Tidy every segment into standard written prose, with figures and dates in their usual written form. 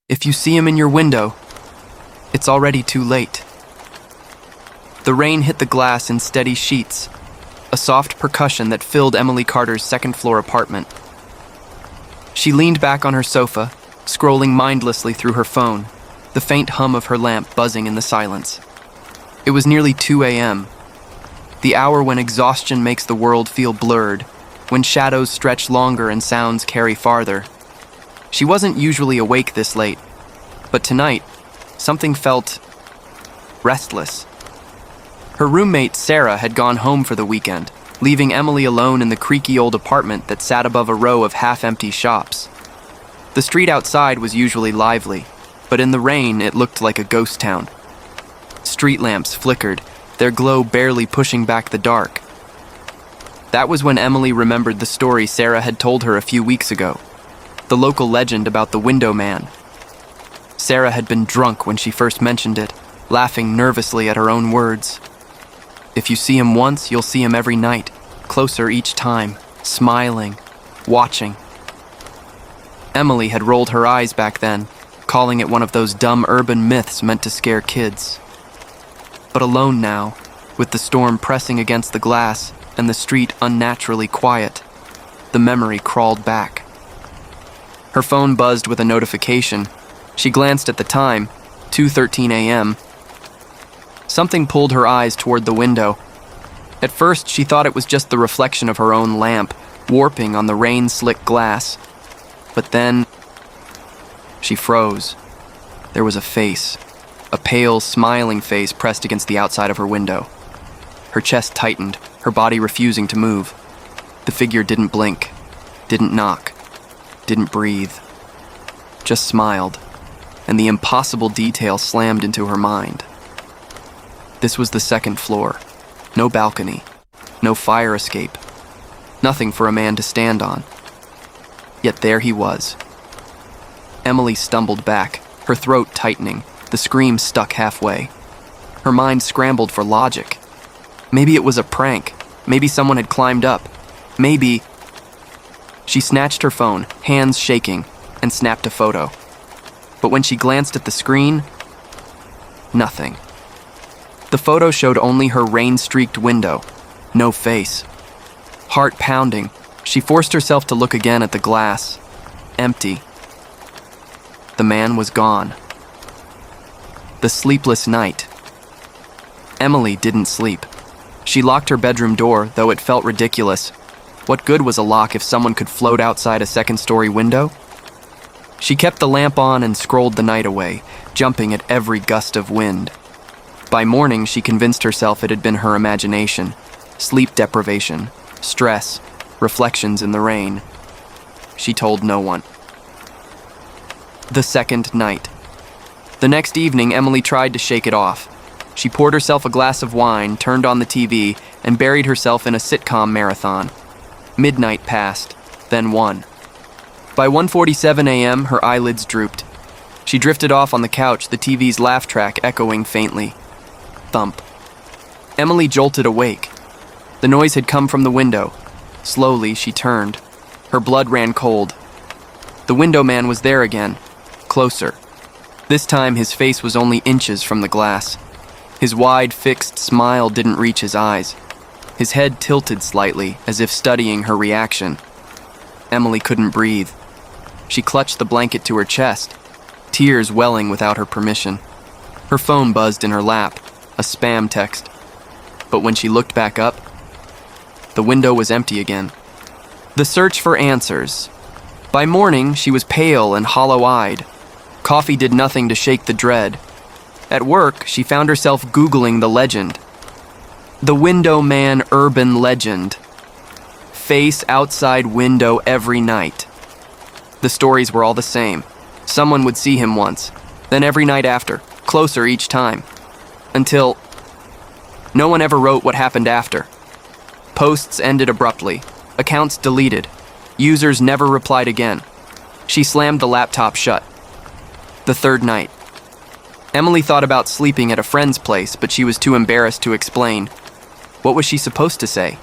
If you see him in your window, it's already too late. The rain hit the glass in steady sheets, a soft percussion that filled Emily Carter's second-floor apartment. She leaned back on her sofa, scrolling mindlessly through her phone, the faint hum of her lamp buzzing in the silence. It was nearly 2 a.m., the hour when exhaustion makes the world feel blurred, when shadows stretch longer and sounds carry farther. She wasn't usually awake this late, but tonight, something felt restless. Her roommate, Sarah, had gone home for the weekend, leaving Emily alone in the creaky old apartment that sat above a row of half-empty shops. The street outside was usually lively, but in the rain it looked like a ghost town. Street lamps flickered, their glow barely pushing back the dark. That was when Emily remembered the story Sarah had told her a few weeks ago, the local legend about the window man. Sarah had been drunk when she first mentioned it, laughing nervously at her own words. If you see him once, you'll see him every night, closer each time, smiling, watching. Emily had rolled her eyes back then, calling it one of those dumb urban myths meant to scare kids. But alone now, with the storm pressing against the glass and the street unnaturally quiet, the memory crawled back. Her phone buzzed with a notification. She glanced at the time, 2:13 a.m. Something pulled her eyes toward the window. At first, she thought it was just the reflection of her own lamp, warping on the rain-slick glass. But then, she froze. There was a face, a pale, smiling face pressed against the outside of her window. Her chest tightened, her body refusing to move. The figure didn't blink, didn't knock, didn't breathe, just smiled, and the impossible detail slammed into her mind. This was the second floor. No balcony, no fire escape, nothing for a man to stand on. Yet there he was. Emily stumbled back, her throat tightening, the scream stuck halfway. Her mind scrambled for logic. Maybe it was a prank. Maybe someone had climbed up. Maybe... She snatched her phone, hands shaking, and snapped a photo. But when she glanced at the screen, nothing. The photo showed only her rain-streaked window, no face. Heart pounding, she forced herself to look again at the glass. Empty. The man was gone. The sleepless night. Emily didn't sleep. She locked her bedroom door, though it felt ridiculous. What good was a lock if someone could float outside a second-story window? She kept the lamp on and scrolled the night away, jumping at every gust of wind. By morning, she convinced herself it had been her imagination. Sleep deprivation, stress, reflections in the rain. She told no one. The second night. The next evening, Emily tried to shake it off. She poured herself a glass of wine, turned on the TV, and buried herself in a sitcom marathon. Midnight passed, then 1. By 1:47 a.m., her eyelids drooped. She drifted off on the couch, the TV's laugh track echoing faintly. Thump. Emily jolted awake. The noise had come from the window. Slowly, she turned. Her blood ran cold. The window man was there again, closer. This time, his face was only inches from the glass. His wide, fixed smile didn't reach his eyes. His head tilted slightly, as if studying her reaction. Emily couldn't breathe. She clutched the blanket to her chest, tears welling without her permission. Her phone buzzed in her lap, a spam text. But when she looked back up, the window was empty again. The search for answers. By morning, she was pale and hollow-eyed. Coffee did nothing to shake the dread. At work, she found herself Googling the legend. The window man urban legend. Face outside window every night. The stories were all the same. Someone would see him once, then every night after, closer each time. Until no one ever wrote what happened after. Posts ended abruptly, accounts deleted, users never replied again. She slammed the laptop shut. The third night. Emily thought about sleeping at a friend's place, but she was too embarrassed to explain. What was she supposed to say?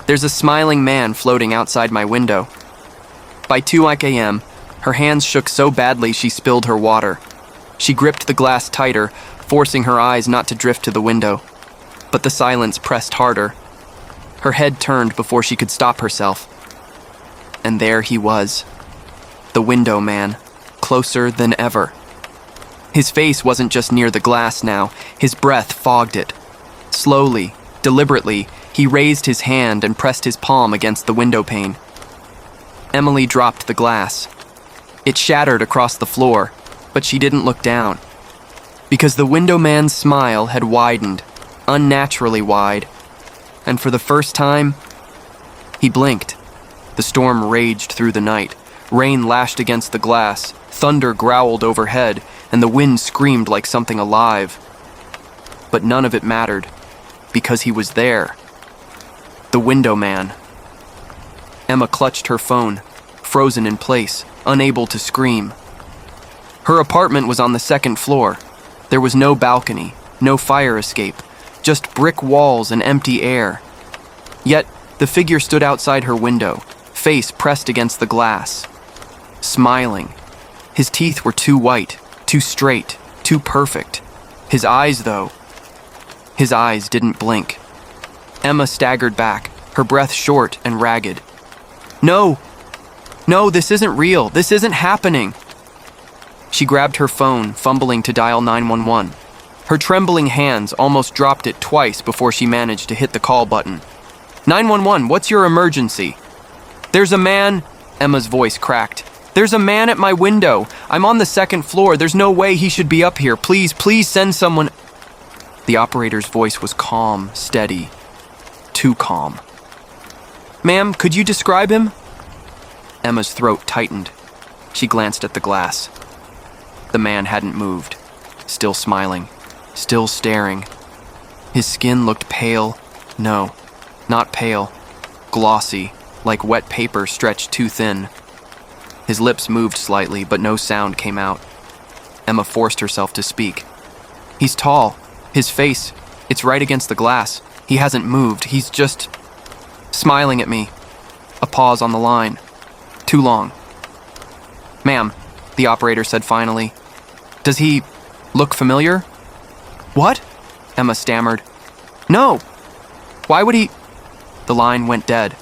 There's a smiling man floating outside my window. By 2 a.m., Her hands shook so badly she spilled her water. She gripped the glass tighter, forcing her eyes not to drift to the window. But the silence pressed harder. Her head turned before she could stop herself. And there he was. The window man, closer than ever. His face wasn't just near the glass now, his breath fogged it. Slowly, deliberately, he raised his hand and pressed his palm against the window pane. Emily dropped the glass. It shattered across the floor, but she didn't look down. Because the window man's smile had widened, unnaturally wide, and for the first time, he blinked. The storm raged through the night. Rain lashed against the glass, thunder growled overhead, and the wind screamed like something alive. But none of it mattered, because he was there. The window man. Emma clutched her phone, frozen in place, unable to scream. Her apartment was on the second floor. There was no balcony, no fire escape, just brick walls and empty air. Yet, the figure stood outside her window, face pressed against the glass, smiling. His teeth were too white, too straight, too perfect. His eyes, though, his eyes didn't blink. Emma staggered back, her breath short and ragged. No, this isn't real. This isn't happening. She grabbed her phone, fumbling to dial 911. Her trembling hands almost dropped it twice before she managed to hit the call button. 911, what's your emergency? There's a man, Emma's voice cracked. There's a man at my window. I'm on the second floor. There's no way he should be up here. Please send someone. The operator's voice was calm, steady. Too calm. Ma'am, could you describe him? Emma's throat tightened. She glanced at the glass. The man hadn't moved, still smiling, still staring. His skin looked pale. No, not pale. Glossy, like wet paper stretched too thin. His lips moved slightly, but no sound came out. Emma forced herself to speak. He's tall. His face, it's right against the glass. He hasn't moved. He's just smiling at me. A pause on the line. Too long. Ma'am, the operator said finally. Does he look familiar? What? Emma stammered. No. Why would he? The line went dead.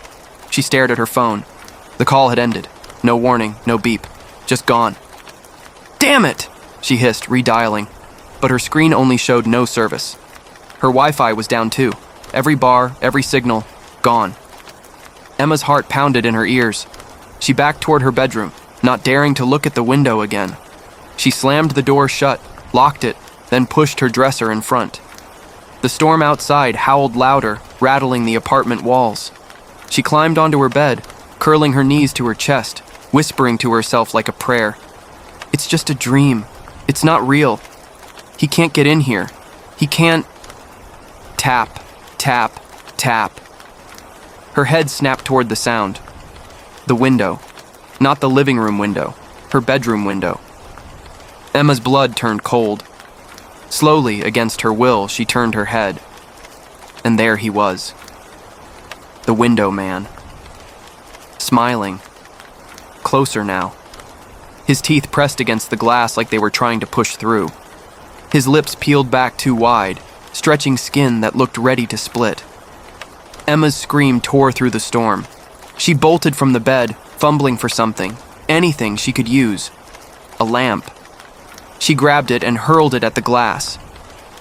She stared at her phone. The call had ended. No warning, no beep. Just gone. Damn it! She hissed, redialing. But her screen only showed no service. Her Wi-Fi was down too. Every bar, every signal, gone. Emma's heart pounded in her ears. She backed toward her bedroom, not daring to look at the window again. She slammed the door shut, locked it, then pushed her dresser in front. The storm outside howled louder, rattling the apartment walls. She climbed onto her bed, curling her knees to her chest, whispering to herself like a prayer. It's just a dream. It's not real. He can't get in here. He can't. Tap, tap, tap. Her head snapped toward the sound. The window. Not the living room window. Her bedroom window. Emma's blood turned cold. Slowly, against her will, she turned her head. And there he was. The window man. Smiling. Closer now. His teeth pressed against the glass like they were trying to push through. His lips peeled back too wide, stretching skin that looked ready to split. Emma's scream tore through the storm. She bolted from the bed, fumbling for something, anything she could use. A lamp. She grabbed it and hurled it at the glass.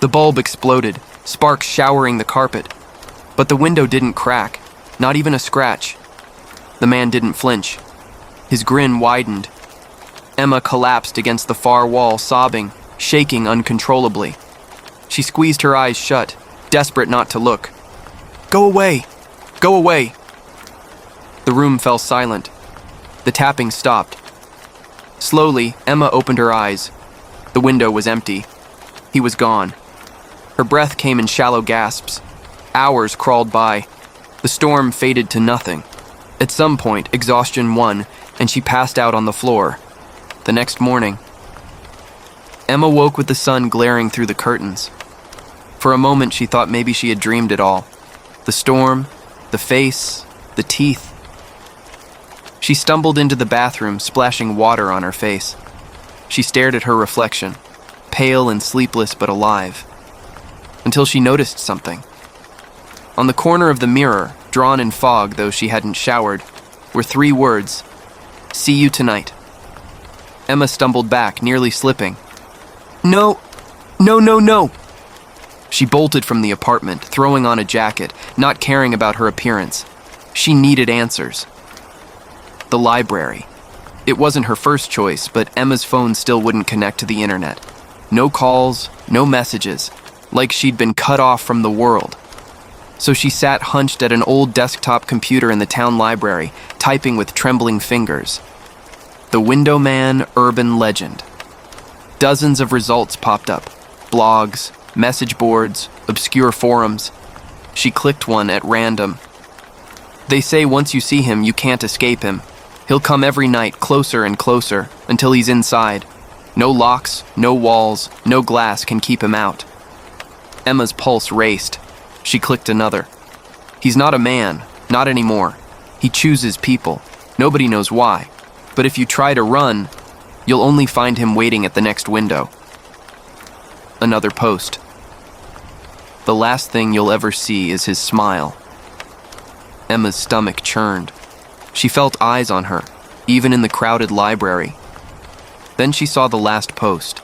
The bulb exploded, sparks showering the carpet. But the window didn't crack, not even a scratch. The man didn't flinch. His grin widened. Emma collapsed against the far wall, sobbing, shaking uncontrollably. She squeezed her eyes shut, desperate not to look. Go away! Go away! The room fell silent. The tapping stopped. Slowly, Emma opened her eyes. The window was empty. He was gone. Her breath came in shallow gasps. Hours crawled by. The storm faded to nothing. At some point, exhaustion won, and she passed out on the floor. The next morning, Emma woke with the sun glaring through the curtains. For a moment, she thought maybe she had dreamed it all. The storm, the face, the teeth. She stumbled into the bathroom, splashing water on her face. She stared at her reflection, pale and sleepless but alive, until she noticed something. On the corner of the mirror, drawn in fog though she hadn't showered, were 3 words: "See you tonight." Emma stumbled back, nearly slipping. No! No, no, no! She bolted from the apartment, throwing on a jacket, not caring about her appearance. She needed answers. The library. It wasn't her first choice, but Emma's phone still wouldn't connect to the internet. No calls, no messages, like she'd been cut off from the world. So she sat hunched at an old desktop computer in the town library, typing with trembling fingers. The Window Man Urban Legend. Dozens of results popped up. Blogs, message boards, obscure forums. She clicked one at random. They say once you see him, you can't escape him. He'll come every night, closer and closer, until he's inside. No locks, no walls, no glass can keep him out. Emma's pulse raced. She clicked another. He's not a man, not anymore. He chooses people. Nobody knows why. But if you try to run, you'll only find him waiting at the next window. Another post. The last thing you'll ever see is his smile. Emma's stomach churned. She felt eyes on her, even in the crowded library. Then she saw the last post.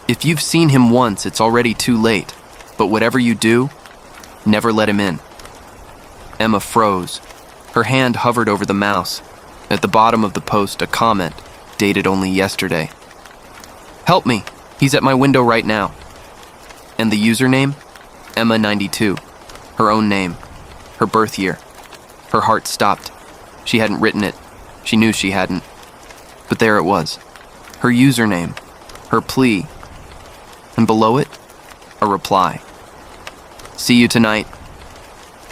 If you've seen him once, it's already too late. But whatever you do, never let him in. Emma froze. Her hand hovered over the mouse. At the bottom of the post, a comment, dated only yesterday. "Help me, he's at my window right now." And the username? Emma92. Her own name. Her birth year. Her heart stopped. She hadn't written it. She knew she hadn't. But there it was. Her username. Her plea. And below it, a reply. "See you tonight."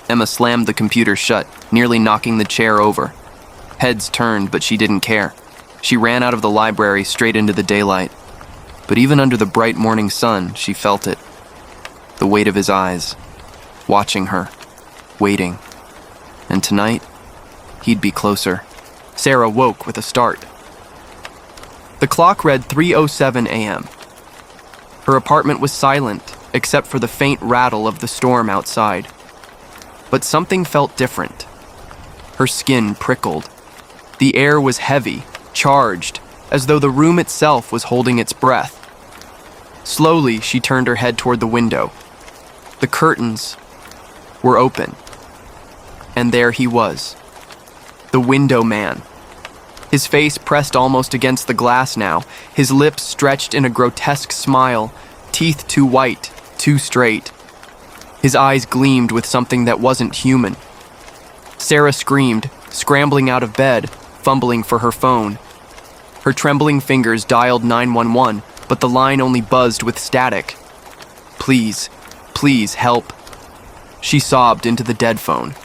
Emma slammed the computer shut, nearly knocking the chair over. Heads turned, but she didn't care. She ran out of the library straight into the daylight. But even under the bright morning sun, she felt it. The weight of his eyes, watching her, waiting. And tonight, he'd be closer. Sarah woke with a start. The clock read 3:07 a.m. Her apartment was silent, except for the faint rattle of the storm outside. But something felt different. Her skin prickled. The air was heavy, charged, as though the room itself was holding its breath. Slowly, she turned her head toward the window. The curtains were open. And there he was. The Window Man. His face pressed almost against the glass now, his lips stretched in a grotesque smile, teeth too white, too straight. His eyes gleamed with something that wasn't human. Sarah screamed, scrambling out of bed, fumbling for her phone. Her trembling fingers dialed 911, but the line only buzzed with static. "Please, please help." She sobbed into the dead phone.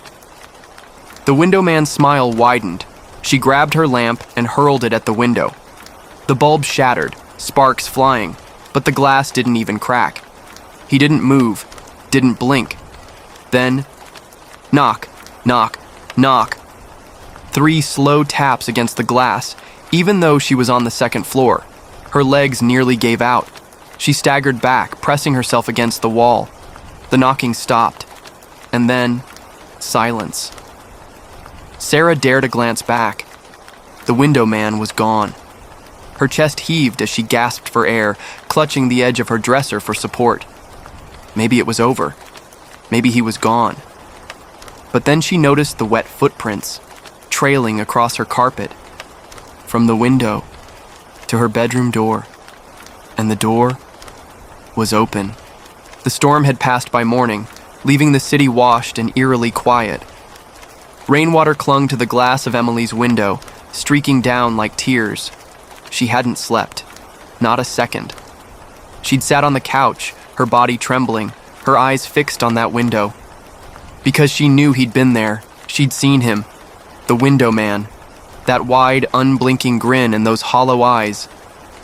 The Window Man's smile widened. She grabbed her lamp and hurled it at the window. The bulb shattered, sparks flying, but the glass didn't even crack. He didn't move, didn't blink. Then, knock, knock, knock. 3 slow taps against the glass, even though she was on the second floor. Her legs nearly gave out. She staggered back, pressing herself against the wall. The knocking stopped. And then, silence. Sarah dared a glance back. The Window Man was gone. Her chest heaved as she gasped for air, clutching the edge of her dresser for support. Maybe it was over. Maybe he was gone. But then she noticed the wet footprints, trailing across her carpet, from the window to her bedroom door. And the door was open. The storm had passed by morning, leaving the city washed and eerily quiet. Rainwater clung to the glass of Emily's window, streaking down like tears. She hadn't slept. Not a second. She'd sat on the couch, her body trembling, her eyes fixed on that window. Because she knew he'd been there. She'd seen him. The Window Man. That wide, unblinking grin and those hollow eyes.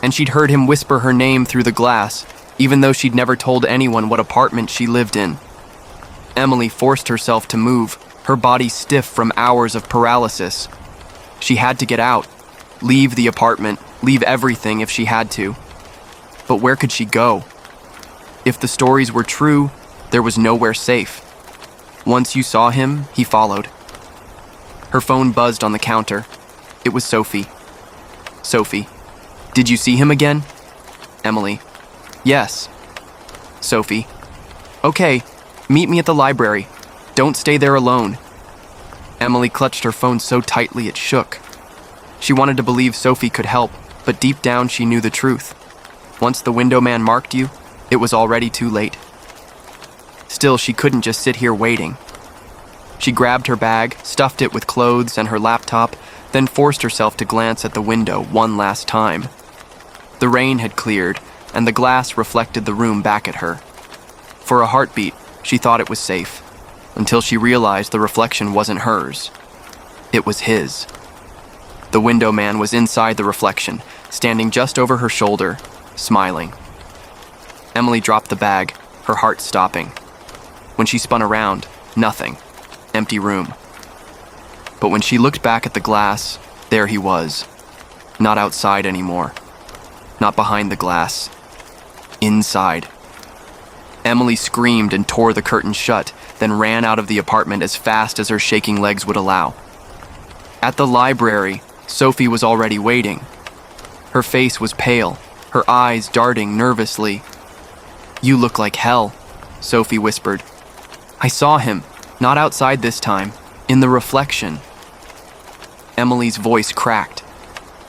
And she'd heard him whisper her name through the glass, even though she'd never told anyone what apartment she lived in. Emily forced herself to move, her body stiff from hours of paralysis. She had to get out, leave the apartment, leave everything if she had to. But where could she go? If the stories were true, there was nowhere safe. Once you saw him, he followed. Her phone buzzed on the counter. It was Sophie. Sophie. Did you see him again? Emily. Yes. Sophie. Okay, meet me at the library. Don't stay there alone. Emily clutched her phone so tightly it shook. She wanted to believe Sophie could help, but deep down she knew the truth. Once the window man marked you, it was already too late. Still, she couldn't just sit here waiting. She grabbed her bag, stuffed it with clothes and her laptop, then forced herself to glance at the window one last time. The rain had cleared, and the glass reflected the room back at her. For a heartbeat, she thought it was safe, until she realized the reflection wasn't hers. It was his. The window man was inside the reflection, standing just over her shoulder, smiling. Emily dropped the bag, her heart stopping. When she spun around, nothing. Empty room. But when she looked back at the glass, there he was. Not outside anymore. Not behind the glass. Inside. Emily screamed and tore the curtain shut, then ran out of the apartment as fast as her shaking legs would allow. At the library, Sophie was already waiting. Her face was pale, her eyes darting nervously. "You look like hell," Sophie whispered. "I saw him, not outside this time, in the reflection." Emily's voice cracked.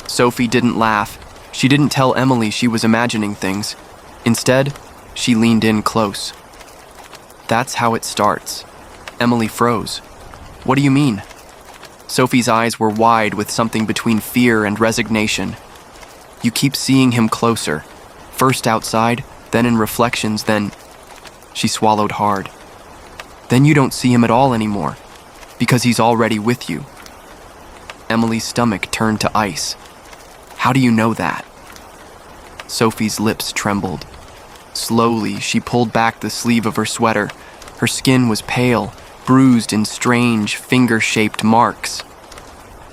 Sophie didn't laugh. She didn't tell Emily she was imagining things. Instead, she leaned in close. "That's how it starts." Emily froze. "What do you mean?" Sophie's eyes were wide with something between fear and resignation. "You keep seeing him closer. First outside, then in reflections, then..." She swallowed hard. "Then you don't see him at all anymore, because he's already with you." Emily's stomach turned to ice. "How do you know that?" Sophie's lips trembled. Slowly, she pulled back the sleeve of her sweater. Her skin was pale, bruised in strange, finger-shaped marks.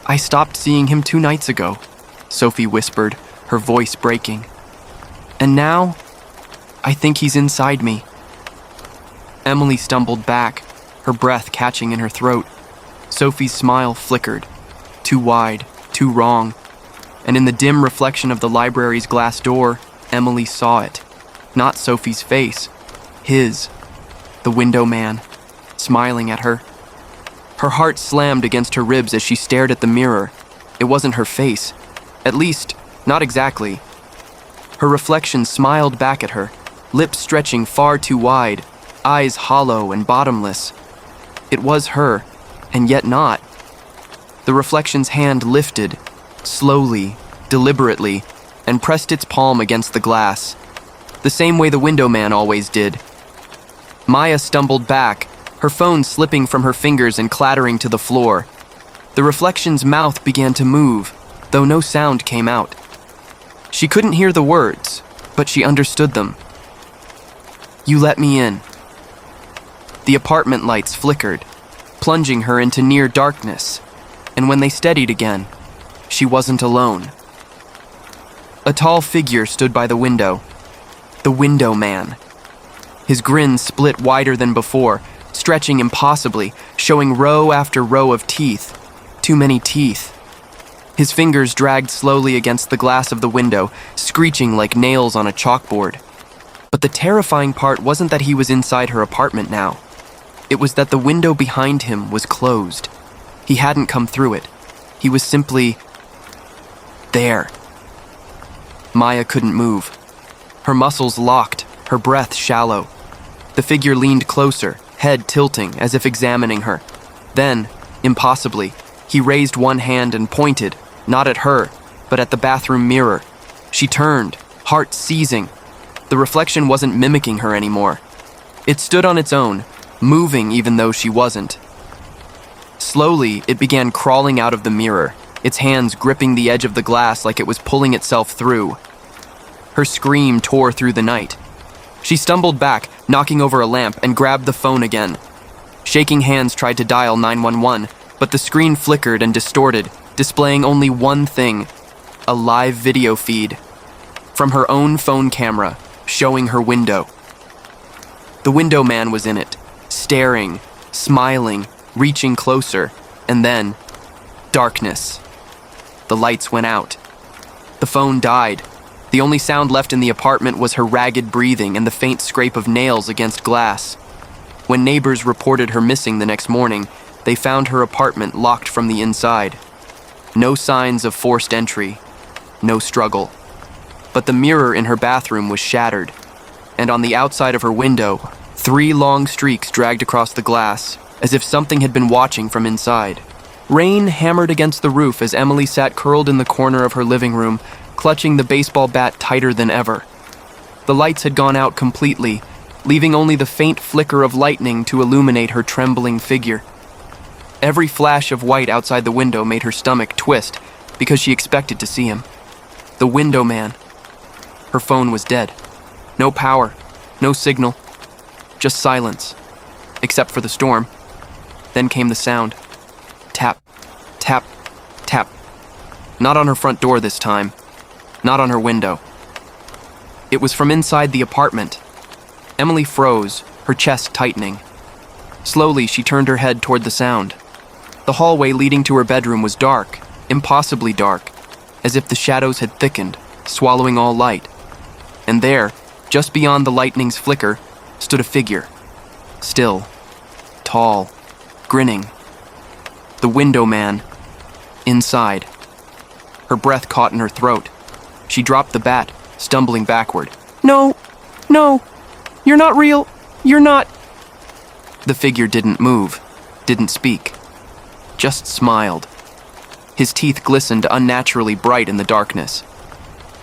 "I stopped seeing him 2 nights ago," Sophie whispered, her voice breaking. "And now, I think he's inside me." Emily stumbled back, her breath catching in her throat. Sophie's smile flickered. Too wide, too wrong. And in the dim reflection of the library's glass door, Emily saw it. Not Sophie's face. His. The window man. Smiling at her. Her heart slammed against her ribs as she stared at the mirror. It wasn't her face. At least, not exactly. Her reflection smiled back at her, lips stretching far too wide, eyes hollow and bottomless. It was her, and yet not. The reflection's hand lifted, slowly, deliberately, and pressed its palm against the glass, the same way the window man always did. Maya stumbled back, her phone slipping from her fingers and clattering to the floor. The reflection's mouth began to move, though no sound came out. She couldn't hear the words, but she understood them. "You let me in." The apartment lights flickered, plunging her into near darkness, and when they steadied again, she wasn't alone. A tall figure stood by the window. The window man. His grin split wider than before, stretching impossibly, showing row after row of teeth. Too many teeth. His fingers dragged slowly against the glass of the window, screeching like nails on a chalkboard. But the terrifying part wasn't that he was inside her apartment now. It was that the window behind him was closed. He hadn't come through it. He was simply... there. Maya couldn't move. Her muscles locked, her breath shallow. The figure leaned closer, head tilting as if examining her. Then, impossibly, he raised one hand and pointed, not at her, but at the bathroom mirror. She turned, heart seizing. The reflection wasn't mimicking her anymore. It stood on its own, moving even though she wasn't. Slowly, it began crawling out of the mirror, its hands gripping the edge of the glass like it was pulling itself through. Her scream tore through the night. She stumbled back, knocking over a lamp, and grabbed the phone again. Shaking hands tried to dial 911, but the screen flickered and distorted, displaying only one thing: a live video feed from her own phone camera showing her window. The window man was in it, staring, smiling, reaching closer, and then darkness. The lights went out. The phone died. The only sound left in the apartment was her ragged breathing and the faint scrape of nails against glass. When neighbors reported her missing the next morning, they found her apartment locked from the inside. No signs of forced entry, no struggle. But the mirror in her bathroom was shattered, and on the outside of her window, 3 long streaks dragged across the glass, as if something had been watching from inside. Rain hammered against the roof as Emily sat curled in the corner of her living room, clutching the baseball bat tighter than ever. The lights had gone out completely, leaving only the faint flicker of lightning to illuminate her trembling figure. Every flash of white outside the window made her stomach twist because she expected to see him. The window man. Her phone was dead. No power, no signal, just silence, except for the storm. Then came the sound. Tap, tap, tap. Not on her front door this time. Not on her window. It was from inside the apartment. Emily froze, her chest tightening. Slowly, she turned her head toward the sound. The hallway leading to her bedroom was dark, impossibly dark, as if the shadows had thickened, swallowing all light. And there, just beyond the lightning's flicker, stood a figure. Still, tall, grinning. The window man. Inside. Her breath caught in her throat. She dropped the bat, stumbling backward. No, you're not real, you're not. The figure didn't move, didn't speak, just smiled. His teeth glistened unnaturally bright in the darkness.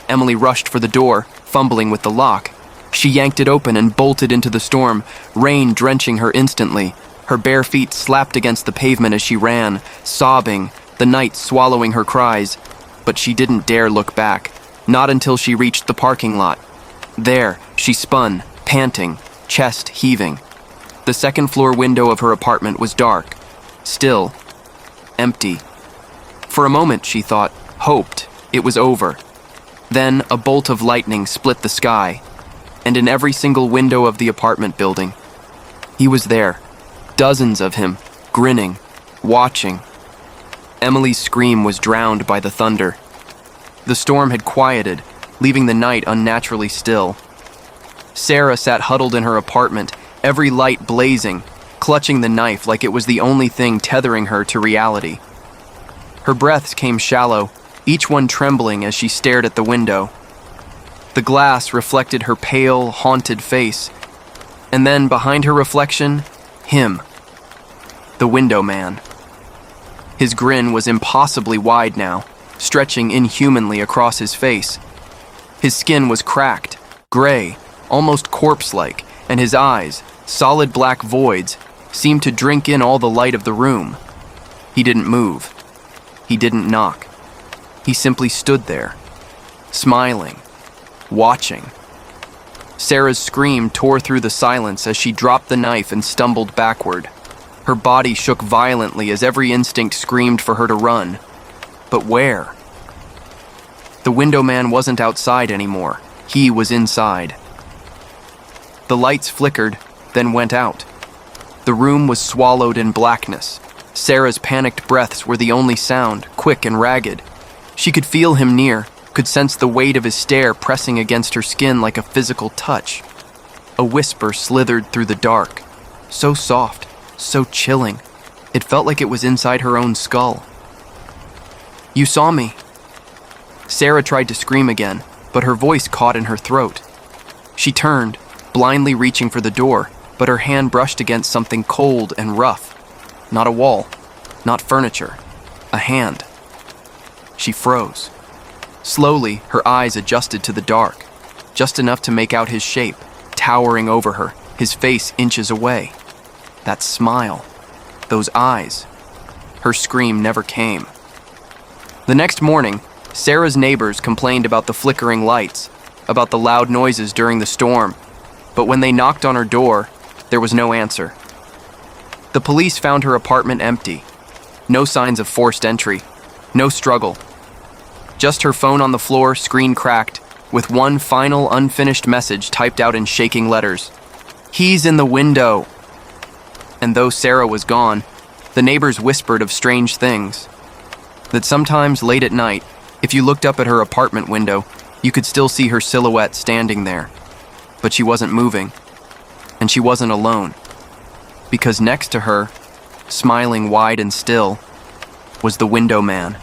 Emily rushed for the door, fumbling with the lock. She yanked it open and bolted into the storm, rain drenching her instantly. Her bare feet slapped against the pavement as she ran, sobbing, the night swallowing her cries. But she didn't dare look back, not until she reached the parking lot. There, she spun, panting, chest heaving. The second-floor window of her apartment was dark, still, empty. For a moment, she thought, hoped, it was over. Then a bolt of lightning split the sky, and in every single window of the apartment building, he was there. Dozens of him, grinning, watching. Emily's scream was drowned by the thunder. The storm had quieted, leaving the night unnaturally still. Sarah sat huddled in her apartment, every light blazing, clutching the knife like it was the only thing tethering her to reality. Her breaths came shallow, each one trembling as she stared at the window. The glass reflected her pale, haunted face, and then behind her reflection, him. The window man. His grin was impossibly wide now, stretching inhumanly across his face. His skin was cracked, gray, almost corpse-like, and his eyes, solid black voids, seemed to drink in all the light of the room. He didn't move. He didn't knock. He simply stood there, smiling, watching. Sarah's scream tore through the silence as she dropped the knife and stumbled backward. Her body shook violently as every instinct screamed for her to run. But where? The window man wasn't outside anymore. He was inside. The lights flickered, then went out. The room was swallowed in blackness. Sarah's panicked breaths were the only sound, quick and ragged. She could feel him near, could sense the weight of his stare pressing against her skin like a physical touch. A whisper slithered through the dark, so soft, so chilling. It felt like it was inside her own skull. "You saw me." Sarah tried to scream again, but her voice caught in her throat. She turned, blindly reaching for the door, but her hand brushed against something cold and rough. Not a wall, not furniture, a hand. She froze. Slowly, her eyes adjusted to the dark, just enough to make out his shape, towering over her, his face inches away. That smile, those eyes. Her scream never came. The next morning, Sarah's neighbors complained about the flickering lights, about the loud noises during the storm, but when they knocked on her door, there was no answer. The police found her apartment empty. No signs of forced entry, No struggle. Just her phone on the floor, screen cracked, with one final unfinished message typed out in shaking letters. "He's in the window." And though Sarah was gone, the neighbors whispered of strange things. That sometimes late at night, if you looked up at her apartment window, you could still see her silhouette standing there. But she wasn't moving. And she wasn't alone. Because next to her, smiling wide and still, was the window man.